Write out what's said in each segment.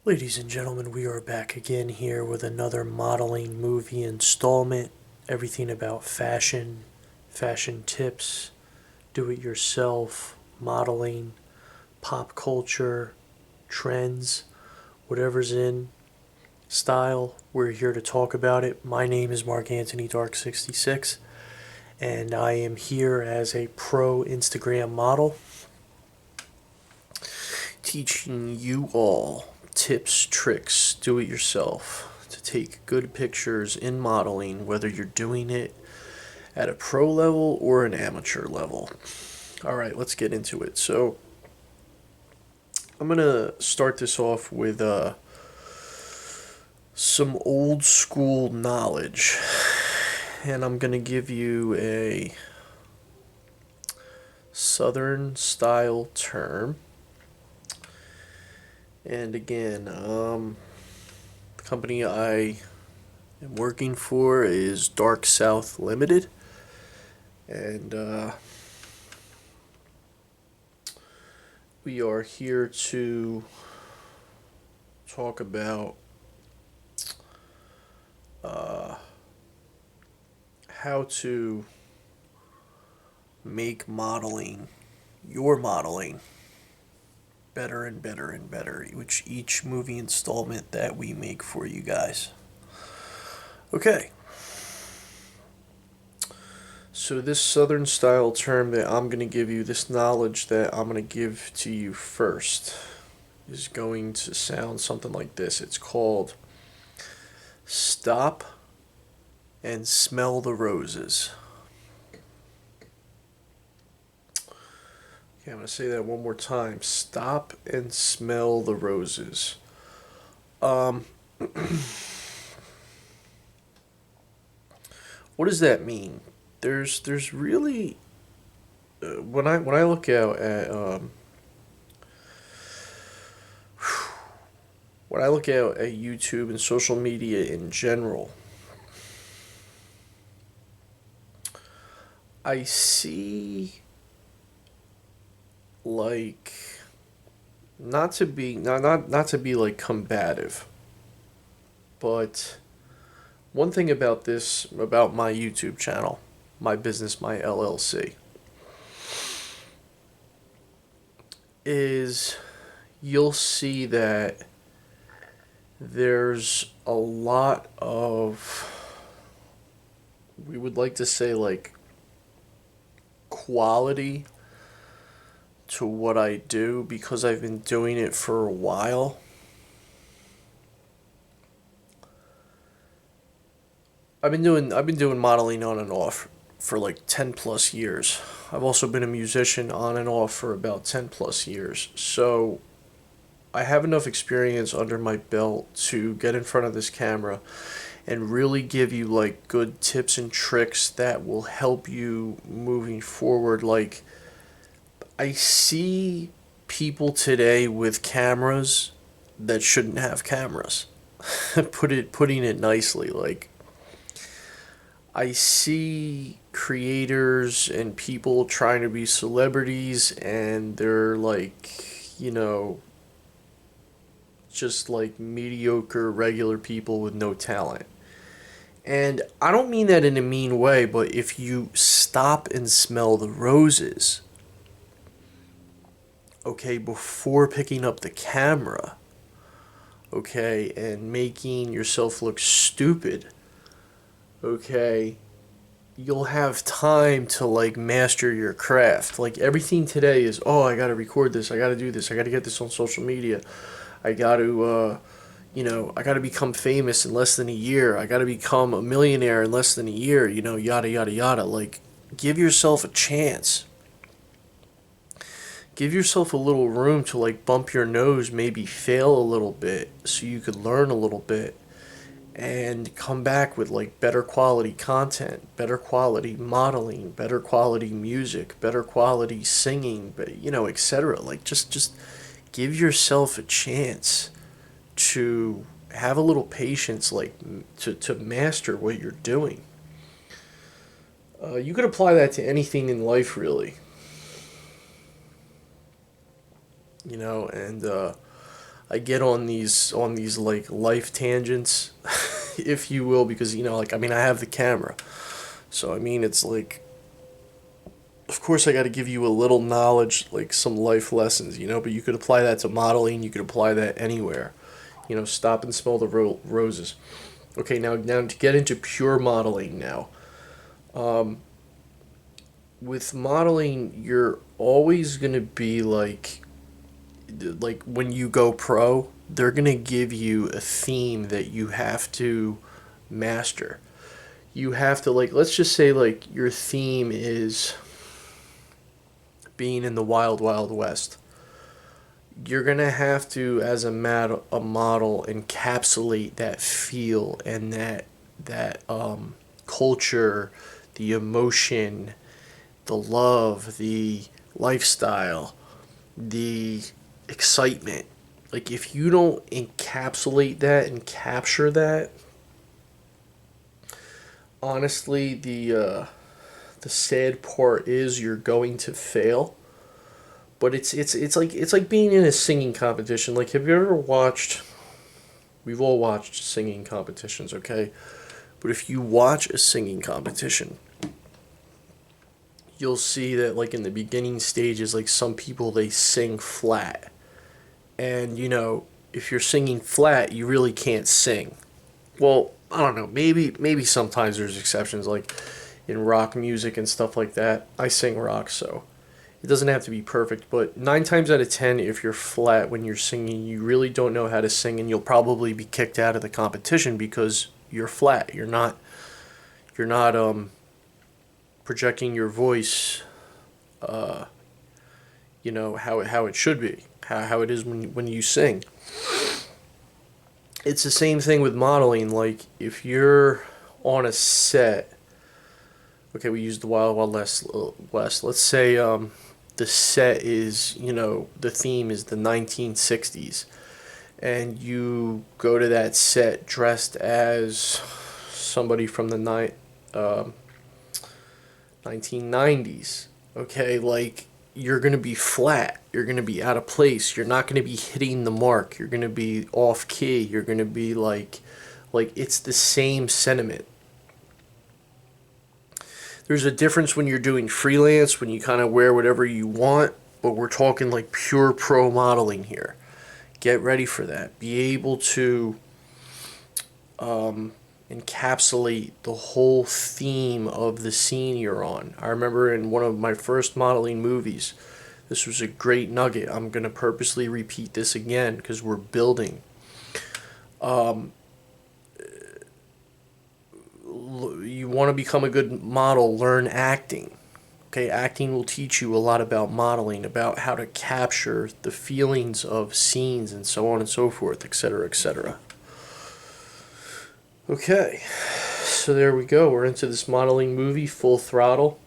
Ladies and gentlemen, we are back again here with another modeling movie installment. Everything about fashion, fashion tips, do it yourself, modeling, pop culture, trends, whatever's in style. We're here to talk about it. My name is Mark Anthony Dark 66, and I am here as a pro Instagram model teaching you all tips, tricks, do it yourself to take good pictures in modeling, whether you're doing it at a pro level or an amateur level. All right, let's get into it. So, I'm going to start this off with some old school knowledge, and I'm going to give you a Southern style term. And again, the company I am working for is Dark South Limited, and we are here to talk about how to make modeling, your modeling, better and better and better, which each movie installment that we make for you guys. Okay. So this Southern style term that I'm going to give you, this knowledge that I'm going to give to you first, is going to sound something like this. It's called stop and smell the roses. Okay, I'm going to say that one more time. Stop and smell the roses. What does that mean? There's really when I look out at when I look out at YouTube and social media in general, I see, like, not to be like combative, but one thing about my YouTube channel, my business, my LLC, is you'll see that there's a lot of, we would like to say, like, quality to what I do because I've been doing it for a while. I've been doing modeling on and off for like 10 plus years. I've also been a musician on and off for about 10 plus years. So I have enough experience under my belt to get in front of this camera and really give you like good tips and tricks that will help you moving forward. Like, I see people today with cameras that shouldn't have cameras. Putting it nicely, like, I see creators and people trying to be celebrities and they're like, just like mediocre regular people with no talent. And I don't mean that in a mean way, but if you stop and smell the roses, okay, before picking up the camera, okay, and making yourself look stupid, okay, you'll have time to like master your craft. Like, everything today is, oh, I gotta record this, I gotta do this, I gotta get this on social media, I gotta, I gotta become famous in less than a year, I gotta become a millionaire in less than a year, yada, yada, yada. Like, give yourself a chance. Give yourself a little room to like bump your nose, maybe fail a little bit so you could learn a little bit and come back with like better quality content, better quality modeling, better quality music, better quality singing, etc. Like, just give yourself a chance to have a little patience, like, to master what you're doing. You could apply that to anything in life, really. And I get on these like life tangents, if you will, because like I mean I have the camera, so I mean it's like of course I got to give you a little knowledge, like some life lessons, but you could apply that to modeling. You could apply that anywhere. Stop and smell the roses. Okay, now to get into pure modeling now. With modeling, you're always gonna be like when you go pro, they're gonna give you a theme that you have to master. You have to, like, let's just say like your theme is being in the wild wild west. You're gonna have to, as a model, encapsulate that feel and that culture, the emotion, the love, the lifestyle, the excitement. Like if you don't encapsulate that and capture that, honestly, the sad part is you're going to fail. But it's like being in a singing competition. Like, have you ever watched? We've all watched singing competitions, okay? But if you watch a singing competition, you'll see that like in the beginning stages, like some people they sing flat, and if you're singing flat, you really can't sing. Well, I don't know. Maybe sometimes there's exceptions, like in rock music and stuff like that. I sing rock, so it doesn't have to be perfect. But 9 times out of 10, if you're flat when you're singing, you really don't know how to sing, and you'll probably be kicked out of the competition because you're flat. You're not projecting your voice. How it should be, how it is when you sing. It's the same thing with modeling. Like if you're on a set, okay, we use the Wild Wild West. Let's say the set is, the theme is the 1960s, and you go to that set dressed as somebody from the 1990s. Okay, like you're going to be flat. You're going to be out of place. You're not going to be hitting the mark. You're going to be off key. You're going to be like it's the same sentiment. There's a difference when you're doing freelance, when you kind of wear whatever you want, but we're talking like pure pro modeling here. Get ready for that. Be able to encapsulate the whole theme of the scene you're on. I remember in one of my first modeling movies, this was a great nugget. I'm going to purposely repeat this again because we're building. You want to become a good model, learn acting. Okay, acting will teach you a lot about modeling, about how to capture the feelings of scenes and so on and so forth, etc., etc. Okay, so there we go. We're into this modeling movie, Full Throttle.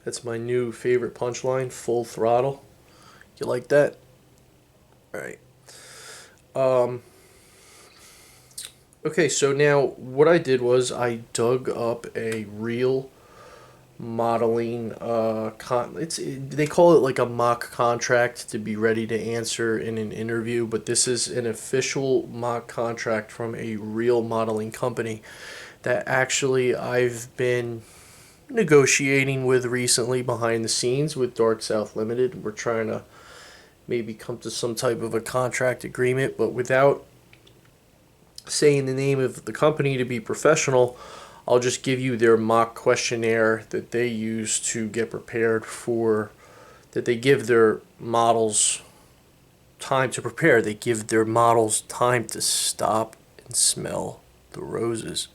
That's my new favorite punchline, Full Throttle. You like that? All right. Okay, so now what I did was I dug up a real modeling they call it like a mock contract to be ready to answer in an interview, but this is an official mock contract from a real modeling company that actually I've been negotiating with recently behind the scenes with Dark South Limited. We're trying to maybe come to some type of a contract agreement, but without saying the name of the company to be professional, I'll just give you their mock questionnaire that they use to get prepared for, that they give their models time to prepare. They give their models time to stop and smell the roses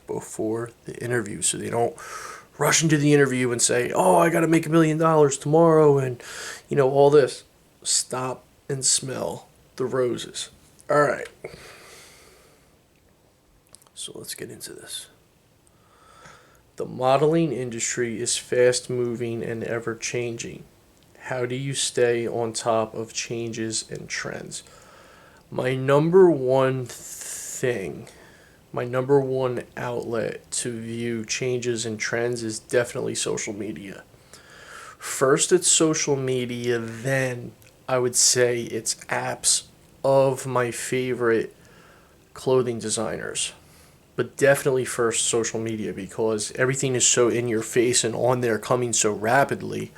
before the interview, so they don't rush into the interview and say, oh, I got to make $1 million tomorrow and, all this. Stop and smell the roses. All right. So let's get into this. The modeling industry is fast moving and ever changing. How do you stay on top of changes and trends? My number one outlet to view changes and trends is definitely social media. First, it's social media, then I would say it's apps of my favorite clothing designers. But definitely first social media, because everything is so in your face and on there coming so rapidly.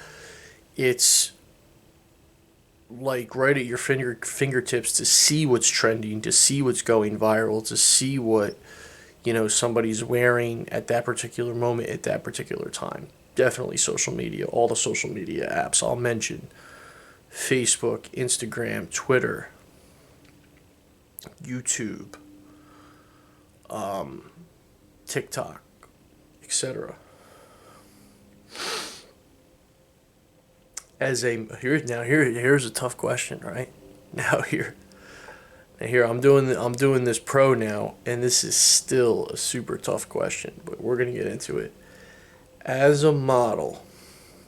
It's like right at your fingertips to see what's trending, to see what's going viral, to see what somebody's wearing at that particular moment at that particular time. Definitely social media, all the social media apps I'll mention: Facebook, Instagram, Twitter, YouTube, TikTok, etc. As a here's a tough question, right? Now here I'm doing this pro now, and this is still a super tough question, but we're gonna get into it. As a model,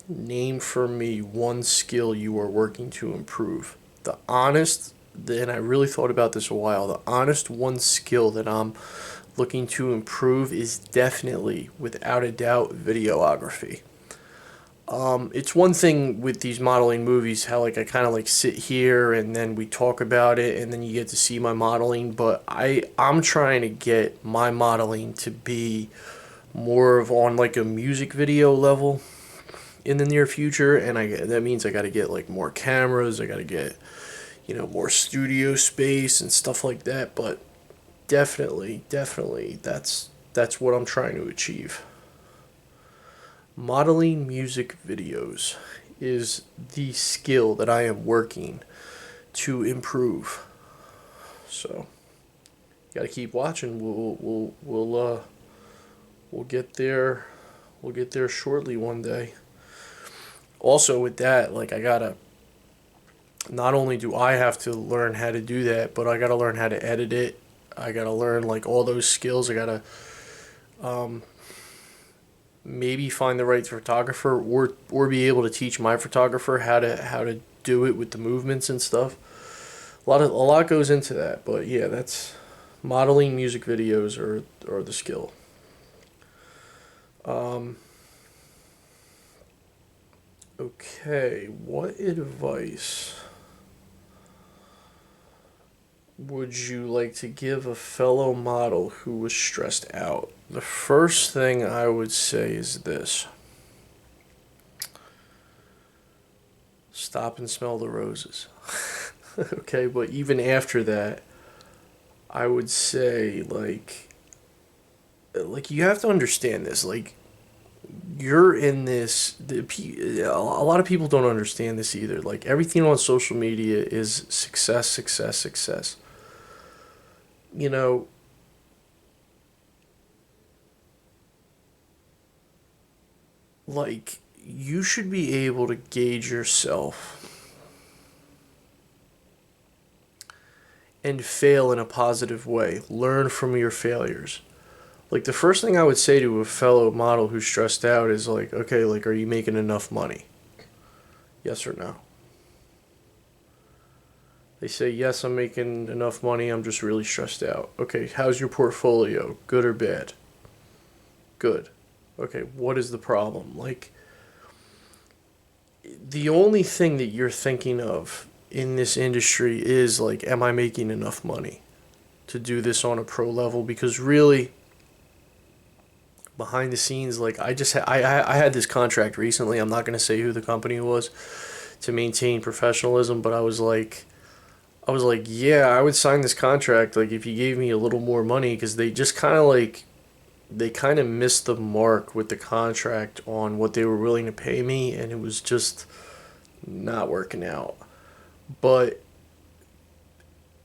name for me one skill you are working to improve. The honest, and I really thought about this a while. The honest one skill that I'm looking to improve is definitely, without a doubt, videography. It's one thing with these modeling movies how like I kind of like sit here and then we talk about it and then you get to see my modeling, but I'm trying to get my modeling to be more of on like a music video level in the near future, and that means I got to get like more cameras, I got to get more studio space and stuff like that, but definitely that's what I'm trying to achieve. Modeling music videos is the skill that I am working to improve. So, got to keep watching. We'll get there. We'll get there shortly one day. Also, with that, like I gotta. Not only do I have to learn how to do that, but I gotta learn how to edit it. I gotta learn like all those skills. I gotta maybe find the right photographer, or be able to teach my photographer how to do it with the movements and stuff. A lot goes into that, but yeah, that's modeling music videos or the skill. Okay, what advice would you like to give a fellow model who was stressed out? The first thing I would say is this: stop and smell the roses. Okay, but even after that, I would say like you have to understand this. Like you're in this. A lot of people don't understand this either. Like everything on social media is success, success, success. You know, like you should be able to gauge yourself and fail in a positive way. Learn from your failures. Like the first thing I would say to a fellow model who's stressed out is like, okay, like are you making enough money? Yes or no? They say, yes, I'm making enough money, I'm just really stressed out. Okay, how's your portfolio? Good or bad? Good. Okay, what is the problem? Like, the only thing that you're thinking of in this industry is, like, am I making enough money to do this on a pro level? Because really, behind the scenes, like, I had this contract recently, I'm not going to say who the company was, to maintain professionalism, but I was like, yeah, I would sign this contract like if you gave me a little more money, because they just they kind of missed the mark with the contract on what they were willing to pay me, and it was just not working out. But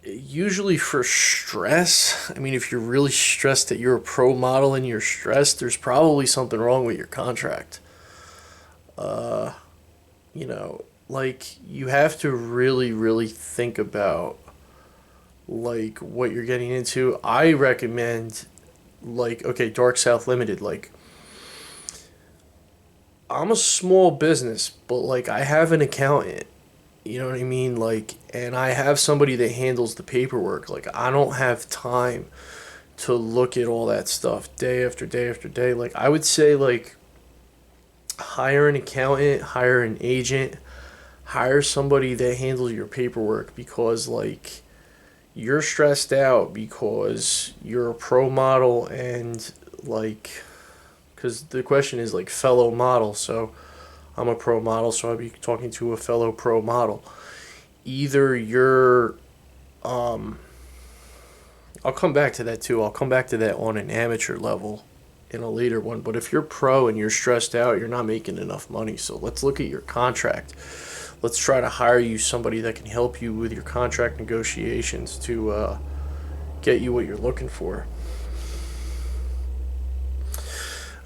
usually for stress, I mean, if you're really stressed that you're a pro model and you're stressed, there's probably something wrong with your contract. Uh, like you have to really think about like what you're getting into. I recommend like okay, Dark South Limited, like I'm a small business, but like I have an accountant, you know what I mean? Like and I have somebody that handles the paperwork. Like I don't have time to look at all that stuff day after day after day. Like I would say like hire an accountant, hire an agent, hire somebody that handles your paperwork, because like you're stressed out because you're a pro model, and like, because the question is like fellow model, so I'm a pro model, so I'll be talking to a fellow pro model. Either you're I'll come back to that too. I'll come back to that on an amateur level in a later one. But if you're pro and you're stressed out, you're not making enough money. So let's look at your contract. Let's try to hire you somebody that can help you with your contract negotiations to get you what you're looking for.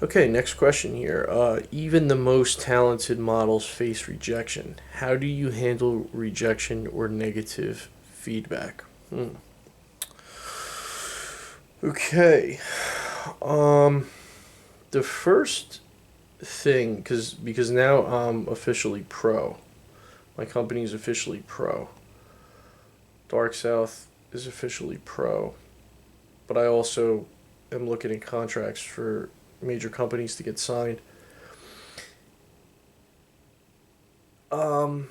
Okay, next question here. Even the most talented models face rejection. How do you handle rejection or negative feedback? Okay. Um, the first thing, because now I'm officially pro. My company is officially pro. Dark South is officially pro. But I also am looking at contracts for major companies to get signed. Um,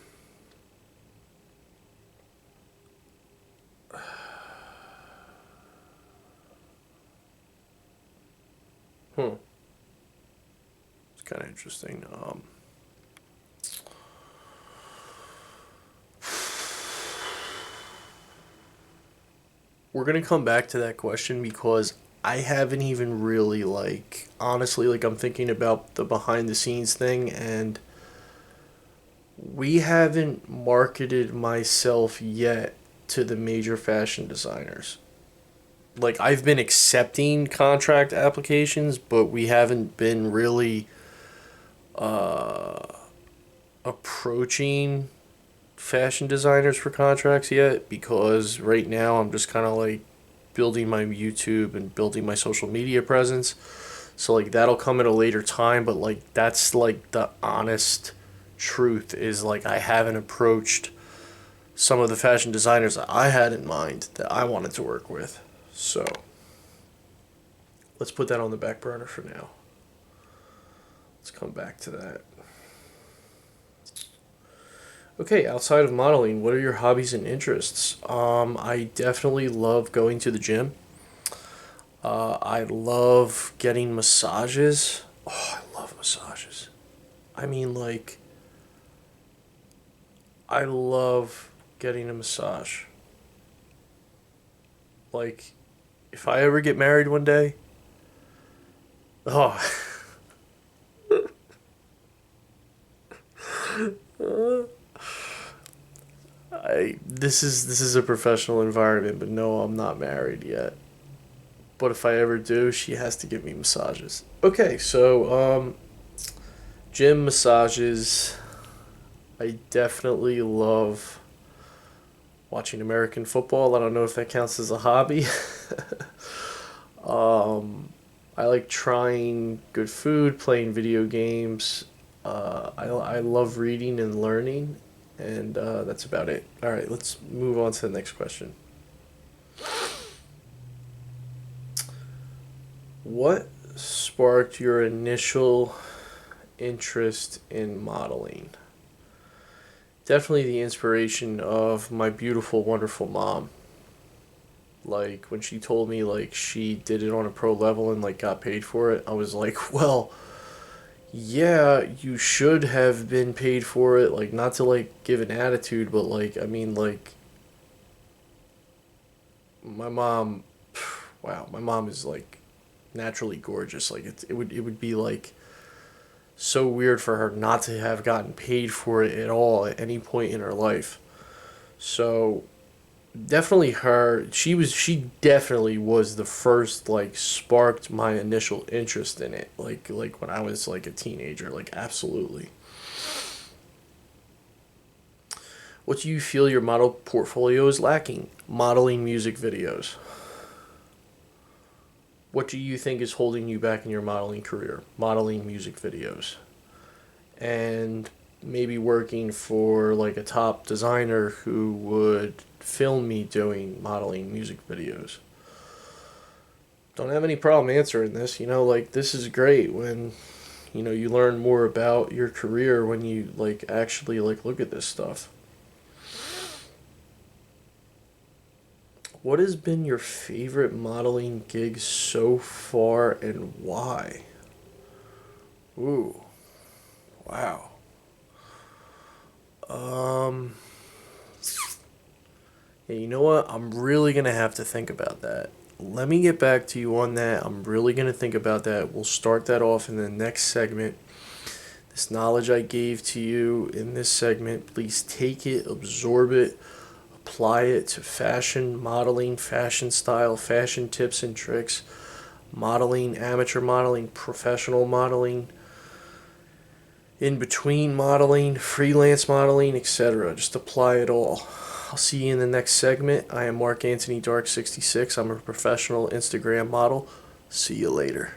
hmm. It's kind of interesting. We're gonna come back to that question because I haven't even really like honestly like I'm thinking about the behind the scenes thing, and we haven't marketed myself yet to the major fashion designers. Like I've been accepting contract applications, but we haven't been really uh, approaching fashion designers for contracts yet, because right now I'm just kind of like building my YouTube and building my social media presence. So like that'll come at a later time, but like that's like the honest truth is like I haven't approached some of the fashion designers that I had in mind that I wanted to work with. So let's put that on the back burner for now. Let's come back to that. Okay, outside of modeling, what are your hobbies and interests? I definitely love going to the gym. I love getting massages. Oh, I love massages. I mean, like, I love getting a massage. Like, if I ever get married one day, oh, I this is a professional environment, but no, I'm not married yet. But if I ever do, she has to give me massages. Okay, so gym massages. I definitely love watching American football. I don't know if that counts as a hobby. I like trying good food, playing video games. I love reading and learning, and that's about it. All right, let's move on to the next question. What sparked your initial interest in modeling? Definitely the inspiration of my beautiful, wonderful mom. Like when she told me like she did it on a pro level and like got paid for it, I was like, well, yeah, you should have been paid for it. Like not to like give an attitude, but like I mean like my mom, wow, my mom is like naturally gorgeous. Like it would be like so weird for her not to have gotten paid for it at all at any point in her life. So definitely her. She definitely was the first like sparked my initial interest in it. Like when I was like a teenager. Like absolutely. What do you feel your model portfolio is lacking? Modeling music videos. What do you think is holding you back in your modeling career? Modeling music videos. And maybe working for like a top designer who would film me doing modeling music videos. Don't have any problem answering this. Like this is great when You learn more about your career when you like actually like look at this stuff. What has been your favorite modeling gig so far and why? Ooh, wow. Um, yeah, you know what? I'm really gonna have to think about that. Let me get back to you on that. I'm really gonna think about that. We'll start that off in the next segment. This knowledge I gave to you in this segment, please take it, absorb it, apply it to fashion, modeling, fashion style, fashion tips and tricks, modeling, amateur modeling, professional modeling, in between modeling, freelance modeling, etc. Just apply it all. I'll see you in the next segment. I am Mark Anthony Dark 66. I'm a professional Instagram model. See you later.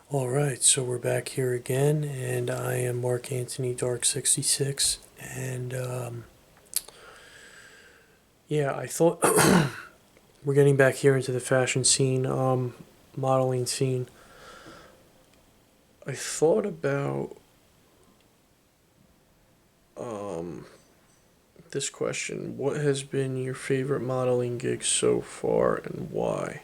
All right, so we're back here again, and I am Mark Anthony Dark 66, and yeah, I thought we're getting back here into the fashion scene, modeling scene. I thought about this question: what has been your favorite modeling gig so far, and why?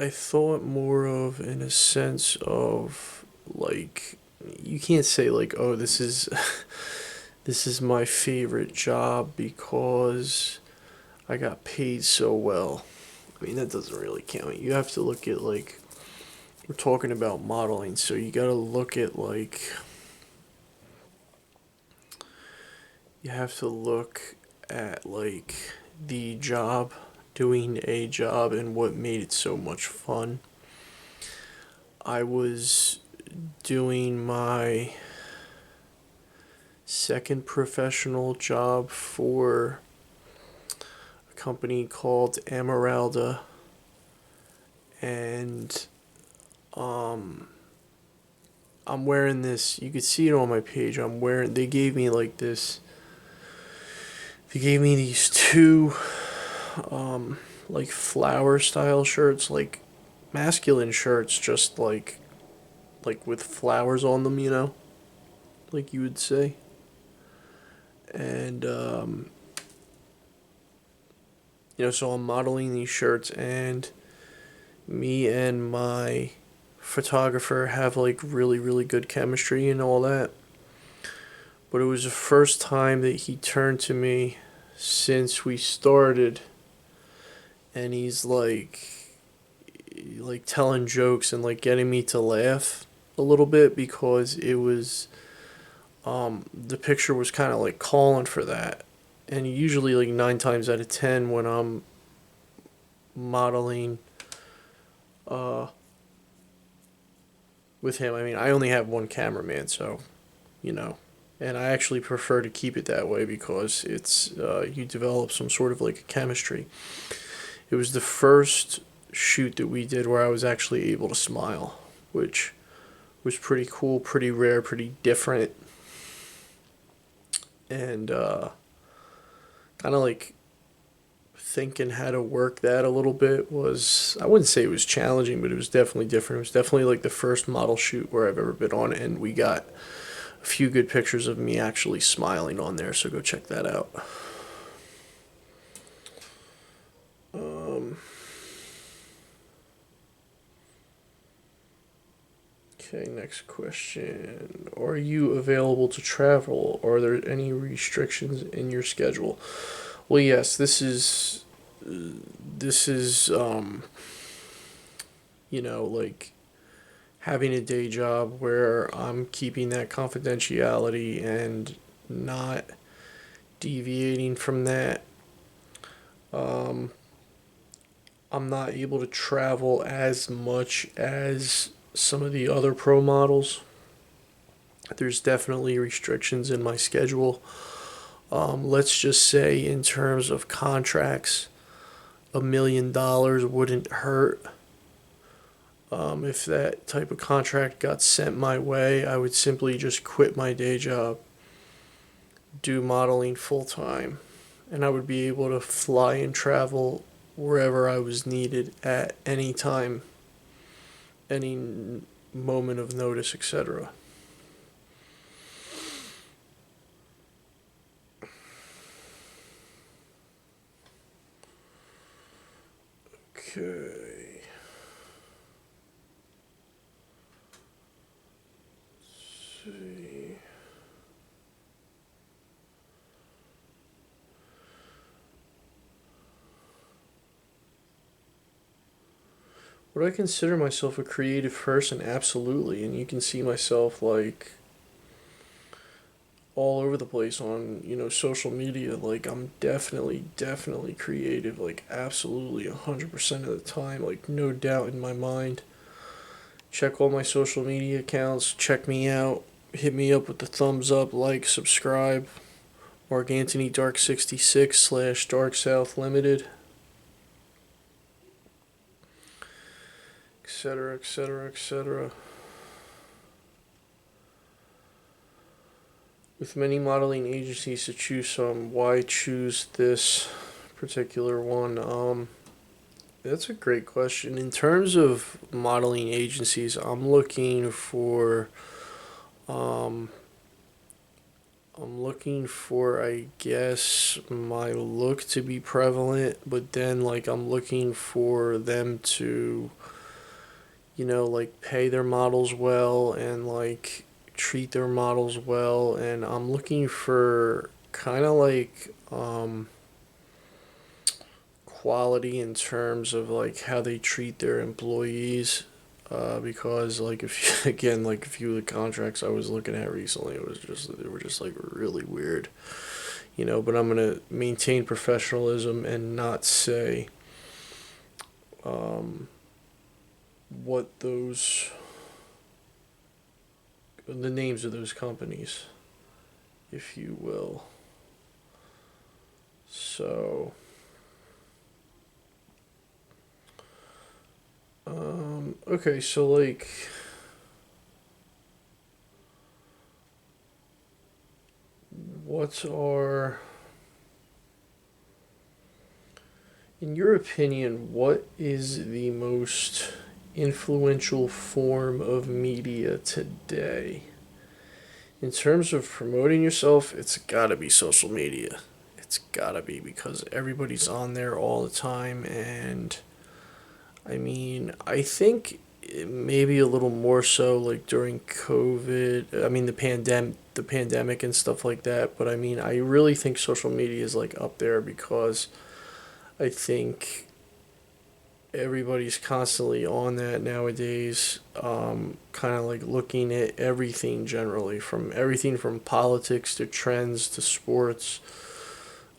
I thought more of in a sense of like you can't say like, oh, this is this is my favorite job because I got paid so well. I mean, that doesn't really count. You have to look at like we're talking about modeling, so you got to look at like you have to look at like the job, doing a job, and what made it so much fun. I was doing my second professional job for a company called Amaralda, and I'm wearing this. You could see it on my page. I'm wearing. They gave me like this. They gave me these two, like flower style shirts, like masculine shirts, just like with flowers on them, like you would say. And so I'm modeling these shirts, and me and my photographer have like really really good chemistry and all that. But it was the first time that he turned to me since we started, and he's like telling jokes and like getting me to laugh a little bit because it was the picture was kind of like calling for that. And usually like 9 times out of 10 when I'm modeling uh with him, I mean, I only have one cameraman, so you know and I actually prefer to keep it that way because it's you develop some sort of like a chemistry. It was the first shoot that we did where I was actually able to smile, which was pretty cool, pretty rare, pretty different, and kind of like thinking how to work that a little bit was, I wouldn't say it was challenging, but it was definitely different. It was definitely like the first model shoot where I've ever been on, and we got a few good pictures of me actually smiling on there, so go check that out. Okay, next question. Are you available to travel? Are there any restrictions in your schedule? Well, yes, this is like having a day job where I'm keeping that confidentiality and not deviating from that. Um, I'm not able to travel as much as some of the other pro models. There's definitely restrictions in my schedule. Let's just say, in terms of contracts, $1 million wouldn't hurt. If that type of contract got sent my way, I would simply just quit my day job do modeling full time, and I would be able to fly and travel wherever I was needed at any time, any moment of notice, etc. Okay. Let's see. Would I consider myself a creative person? Absolutely. And you can see myself like all over the place on, social media. Like I'm definitely creative, like absolutely 100% of the time, like no doubt in my mind. Check all my social media accounts, check me out, hit me up with the thumbs up, like, subscribe. Mark Anthony Dark 66 / Dark South Limited, etc., etc., etc. With many modeling agencies to choose from, why choose this particular one? That's a great question. In terms of modeling agencies, um, I guess, my look to be prevalent, but then, like, I'm looking for them to, like, pay their models well and, like, treat their models well. And I'm looking for kind of like, quality in terms of, like, how they treat their employees. Because, like, if you, again, like, a few of the contracts I was looking at recently, they were just like really weird, But I'm gonna maintain professionalism and not say, um, what the names of those companies, if you will. So, okay, so, like, what are, in your opinion, what is the most influential form of media today? In terms of promoting yourself, it's gotta be social media. It's gotta be, because everybody's on there all the time. And I mean, I think maybe a little more so like during COVID. I mean, the pandemic and stuff like that. But I mean, I really think social media is like up there, because I think everybody's constantly on that nowadays, kind of like looking at everything generally, from everything from politics to trends to sports,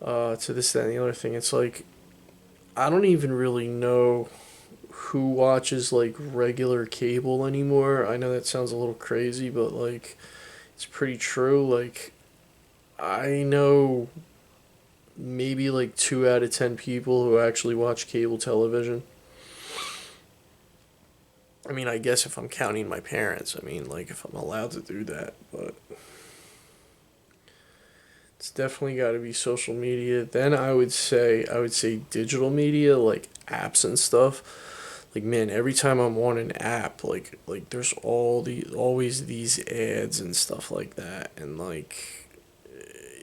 to this, that, and the other thing. It's like, I don't even really know who watches like regular cable anymore. I know that sounds a little crazy, but like, it's pretty true. Like, I know maybe like 2 out of 10 people who actually watch cable television. I mean, I guess if I'm counting my parents, I mean, like, if I'm allowed to do that, but it's definitely got to be social media. Then I would say digital media, like apps and stuff. Like, man, every time I'm on an app, like there's always these ads and stuff like that, and like,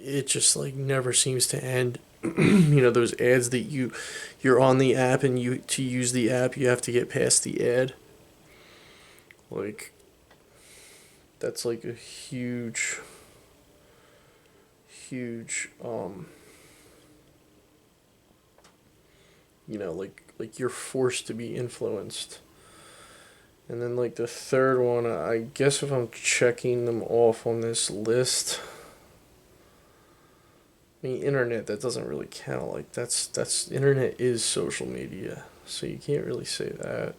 it just like never seems to end. Those ads that you're on the app, and you to use the app you have to get past the ad. Like, that's like a huge, like you're forced to be influenced. And then, like, the third one, I guess if I'm checking them off on this list, I mean, internet, that doesn't really count. Like, that's internet is social media, so you can't really say that.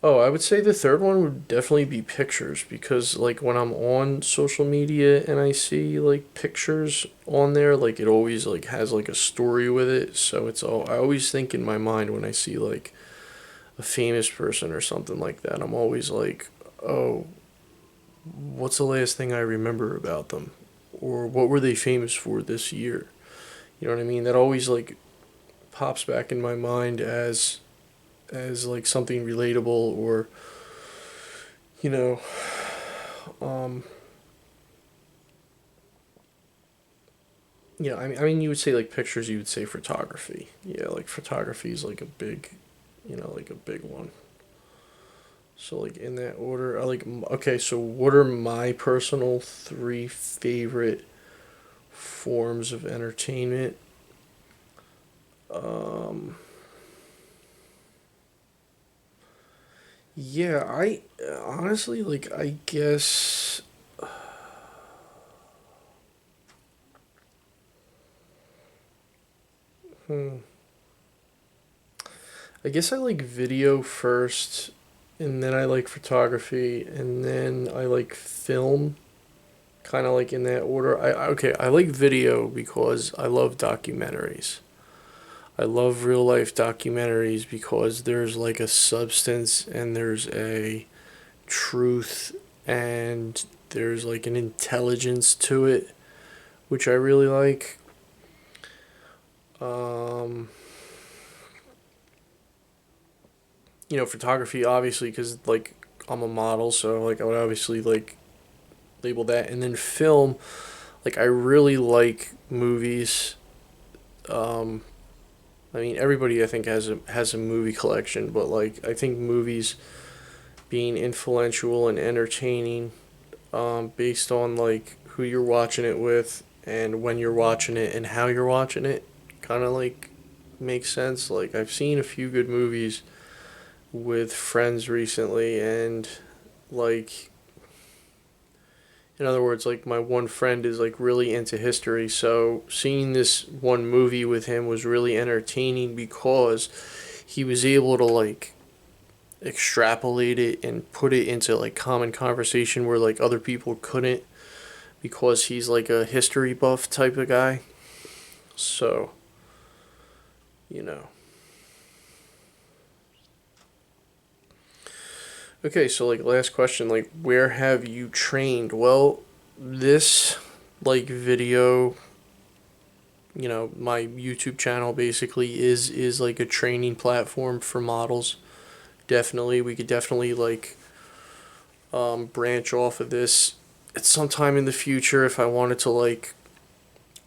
Oh, I would say the third one would definitely be pictures, because, like, when I'm on social media and I see like pictures on there, like, it always like has like a story with it. So I always think in my mind when I see like a famous person or something like that, I'm always like, oh, what's the last thing I remember about them? or what were they famous for this year? You know what I mean? That always like pops back in my mind as like something relatable, or you know, um, yeah. I mean, you would say like pictures. You would say photography. Yeah, like photography is like a big, like a big one. So like in that order, I like. Okay, so what are my personal three favorite forms of entertainment? Um, yeah, I honestly like. I guess. Hmm. I guess I like video first, and then I like photography, and then I like film, kind of like in that order. Okay, I like video because I love documentaries. I love real life documentaries because there's like a substance and there's a truth and there's like an intelligence to it, which I really like. Um, Photography obviously because like I'm a model, so like I would obviously like label that. And then film, like I really like movies. Um, I mean, everybody I think has a movie collection, but like I think movies being influential and entertaining, based on like who you're watching it with and when you're watching it and how you're watching it, kind of like makes sense. Like I've seen a few good movies with friends recently, and like in other words, like my one friend is like really into history, so seeing this one movie with him was really entertaining because he was able to like extrapolate it and put it into like common conversation where like other people couldn't, because he's like a history buff type of guy. So, you know. Okay, so like last question, like where have you trained? Well, this like video, my YouTube channel basically is like a training platform for models. Definitely, we could definitely like branch off of this at some time in the future if I wanted to like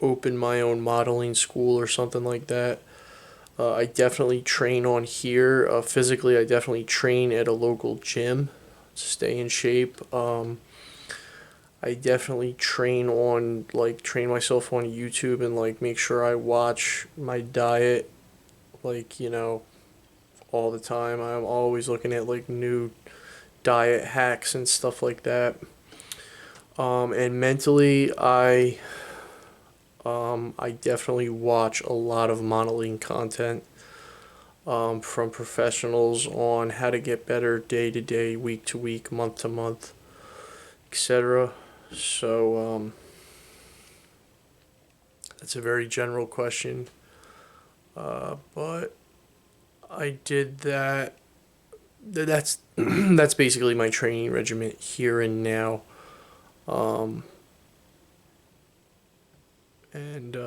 open my own modeling school or something like that. I definitely train on here. Physically, I definitely train at a local gym to stay in shape. I definitely train myself on YouTube and like make sure I watch my diet, like, all the time. I'm always looking at like new diet hacks and stuff like that. And mentally, I definitely watch a lot of modeling content, from professionals on how to get better day to day, week to week, month to month, etc. So, that's a very general question, but I did that. That's that's basically my training regimen here and now. Um, and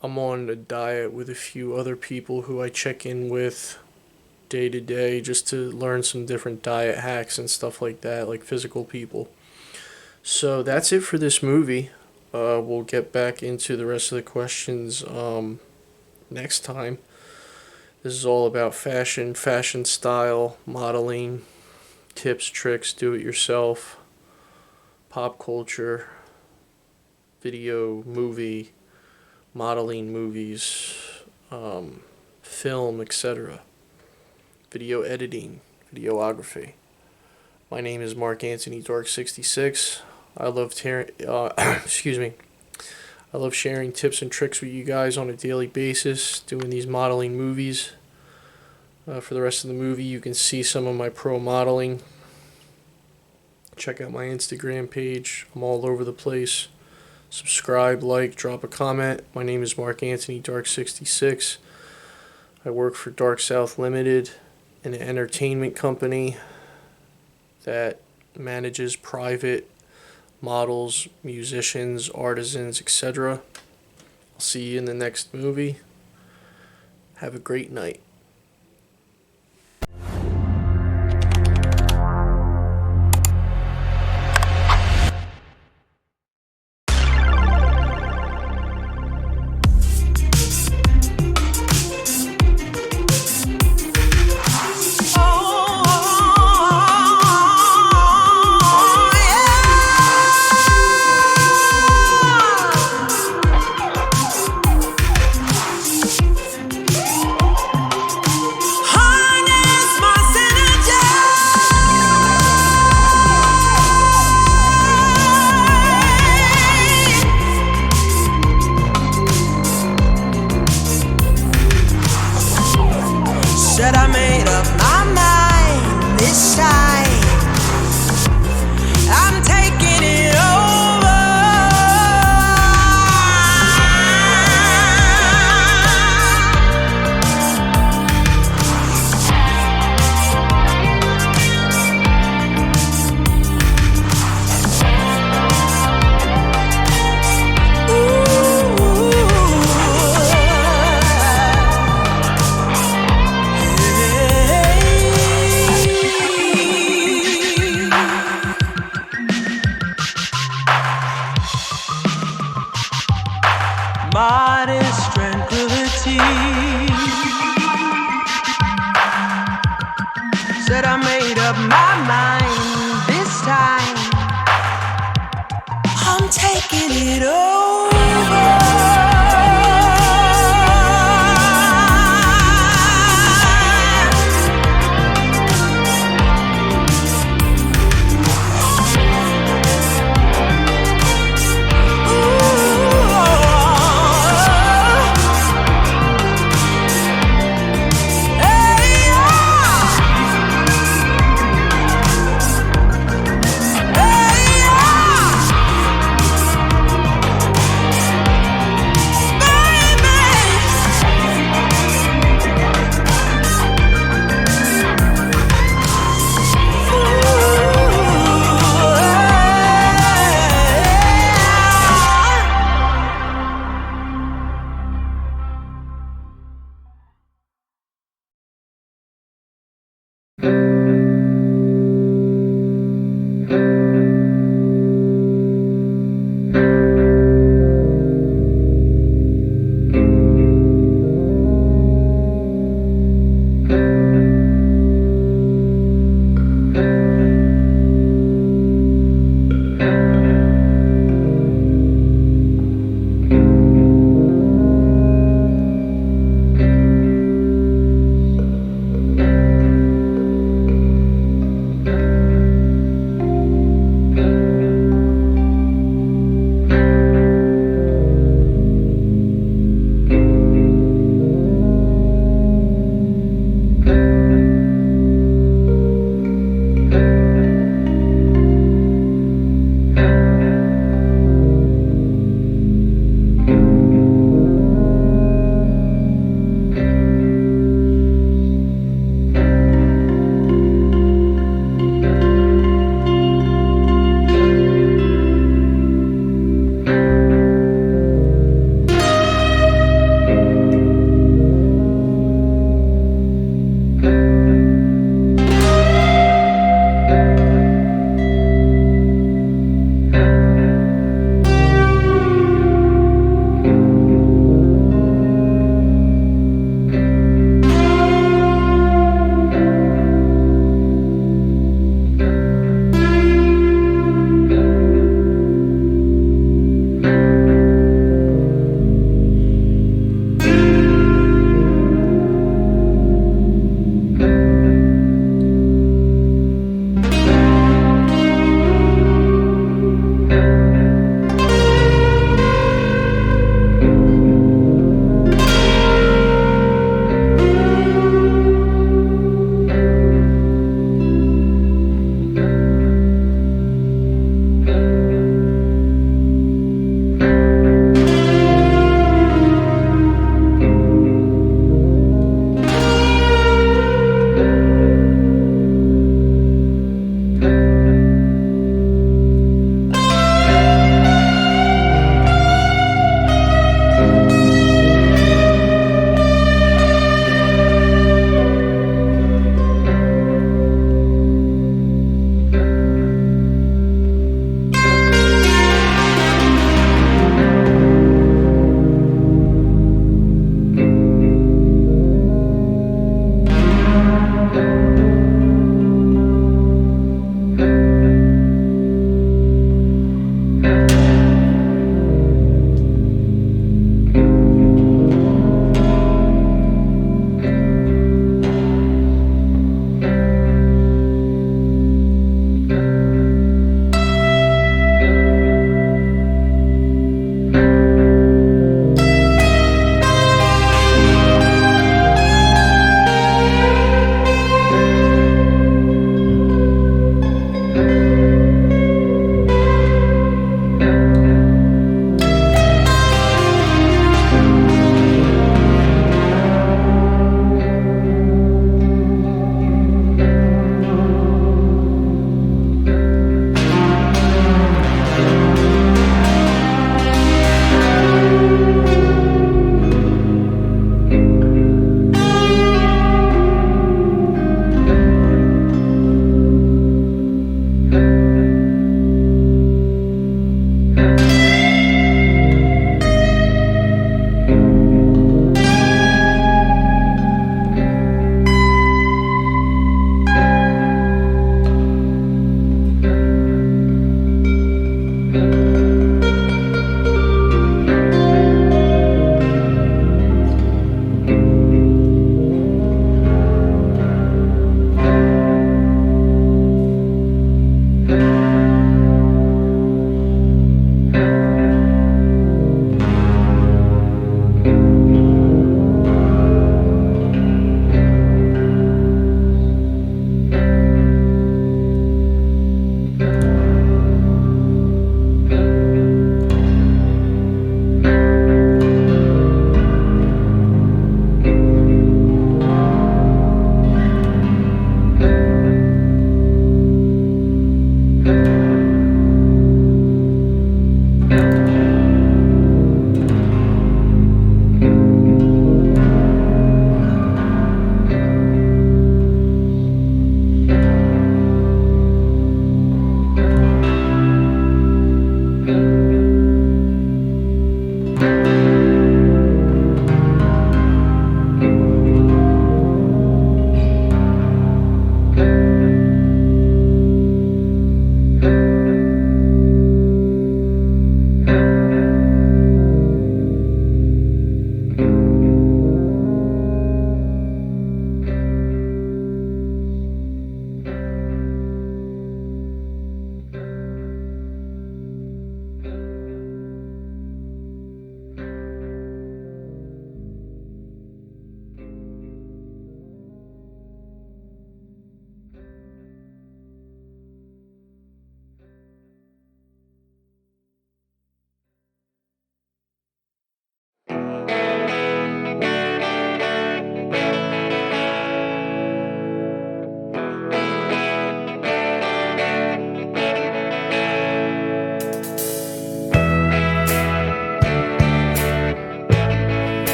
I'm on a diet with a few other people who I check in with day to day just to learn some different diet hacks and stuff like that, like physical people. So that's it for this movie. We'll get back into the rest of the questions next time. This is all about fashion, fashion style, modeling, tips, tricks, do it yourself, pop culture, video, movie, modeling movies, film, etc., video editing, videography. My name is Mark Anthony Dark 66. I love excuse me. I love sharing tips and tricks with you guys on a daily basis, doing these modeling movies. For the rest of the movie, you can see some of my pro modeling. Check out my Instagram page. I'm all over the place. Subscribe, like, drop a comment. My name is Mark Anthony Dark 66. I work for Dark South Limited, an entertainment company that manages private models, musicians, artisans, etc. I'll see you in the next movie. Have a great night. Said I made up my mind this time. I'm taking it over. Modest tranquility. Said I made up my mind this time. I'm taking it over.